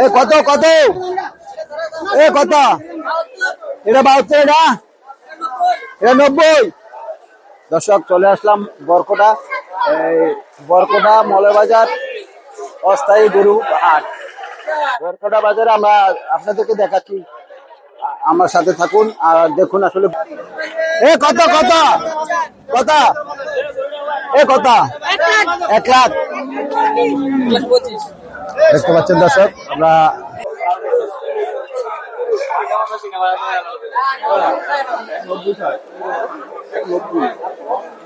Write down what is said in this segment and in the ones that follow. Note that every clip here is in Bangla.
এ কত কত এ কত এটা 72, এটা 90। দর্শক চলে আসলাম বরকোটা, বরকোটা মৌলবাজার অস্থায়ী গরু হাট। বরকোটা বাজারে আমরা আপনাদেরকে দেখাচ্ছি, আমার সাথে থাকুন আর দেখুন আসলে এ কত কত কত এ কত 1 লাখ দেখতে পাচ্ছেন দর্শক। আমরা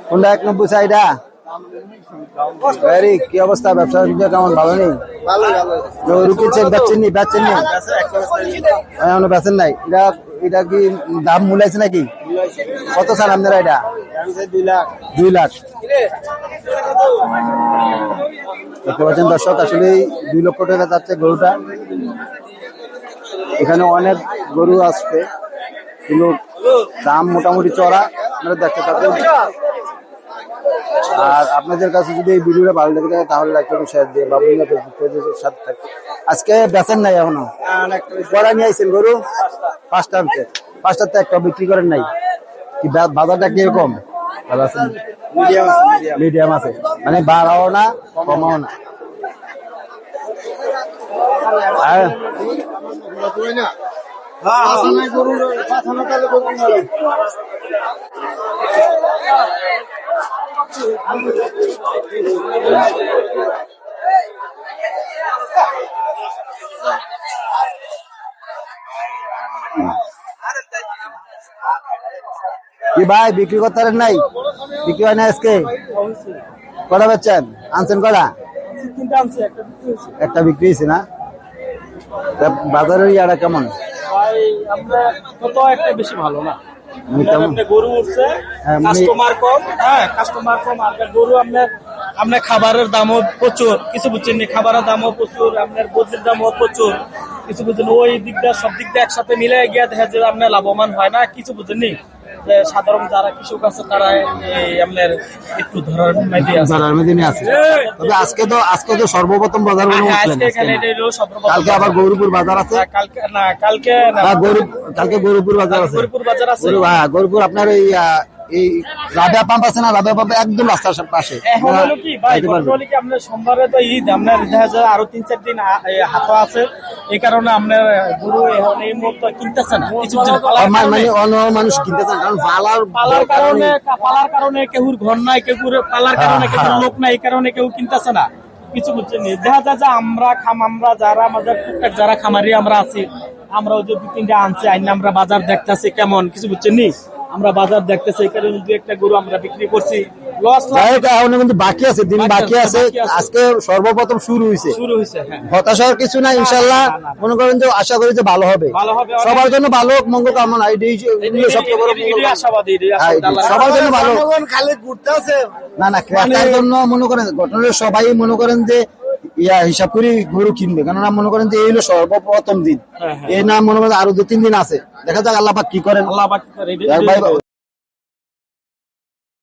কোনটা 190 চাইডা কি অবস্থা? ব্যবসা কেমন? ভালো নেই? বেচছেন নাই? এটা কি দাম মূলাইছে নাকি? কত চান আপনারা? এটা 2 লাখ দেখতে পাচ্ছেন দর্শক। আসলে 2 লক্ষ টাকা যাচ্ছে গরুটা। এখানে অনেক গরু আসছে কিন্তু দাম মোটামুটি চড়া, আপনারা দেখতে পাবেন। আর আপনাদের কাছে যদি এই ভিডিওটা ভালো লেগে থাকে তাহলে লাইক করুন, শেয়ার দিয়ে বা সাথে থাকে। আজকে বেচেন নাই এখনো? কড়া নিয়ে আইছেন গরু? 5টাতে একটা বিক্রি করেন নাই? কি বাজারটা কিরকম? ভালো আছে? মিডিয়াম আছে, মানে বাড়াও না কমাও না। কি ভাই বিক্রি করতে পারেন নাই? বিক্রি হয় না আজকে? কটা বেচছেন? আনছেন কটা? একটা বিক্রি হয়েছে না? বাজারের ইয়াটা কেমন? বেশি ভালো না, গরু উঠছে, কাস্টমার কম। কাস্টমার কম আর গরু আপনার খাবারের দামও প্রচুর, কিছু বুঝছেন, খাবারের দামও প্রচুর, আপনার বদ্রির দামও প্রচুর, কিছু বুঝছেন। ওই দিকটা সব দিক দিয়ে একসাথে মিলে গিয়ে দেখা যায় আপনার লাভবান হয় না, কিছু বুঝছেন। সাধারণ যারা কৃষক আছে তারা আপনার একটু ধরার মধ্যে আছে। তবে আজকে তো সর্বপ্রথম বাজার, কালকে আবার গৌরীপুর বাজার আছে। কালকে গৌরীপুর বাজার আছে। গৌরীপুর আপনার এই রাবিয়া পাম্প আছে না? রাবিয়া পাম্প একদম রাস্তার পাশে। আপনার সোমবারে তো ঈদ, আপনার দেখা যায় আরো 3-4 দিন হাত আছে, এই কারণে আপনার গরু এই মুহূর্তে কিনতেছে না। কিছু মানে মানুষ কিনতেছে না, কারণ পালার কারণে কেউর ঘর নাই, কেউর পালার কারণে কেউ লোক নাই, এই কারণে কেউ কিনতেছে না। কিছু বুঝছেন, দেখা যায় যে আমরা যারা আমাদের টুকটাক যারা খামারি আমরা আছি, আমরা ওই যে 2-3টা আনছি, আইন আমরা বাজার দেখতেছি কেমন, কিছু বুঝছেন নি, আমরা বাজার দেখতেছি, এই কারণে 2-1টা গরু আমরা বিক্রি করছি। কিন্তু বাকি আছে, দিন বাকি আছে। আজকে সর্বপ্রথম শুরু হয়েছে। হতাশার কিছু না, ইনশাল্লাহ মনে করেন যে আশা করি যে ভালো হবে, সবার জন্য ভালো হোক, মঙ্গল কামনা। সবচেয়ে বড় সবার জন্য ভালো। খালি ঘুরতে আছে না ক্রেতার জন্য মনে করেন ঘটনার সবাই মনে করেন যে হিসাব করি গরু কিনবে, কেননা মনে করেন যে এই হলো সর্বপ্রথম দিন। এই না মনে করেন আরো 2-3 দিন আছে, দেখা যাক আল্লাহ পাক কি করেন।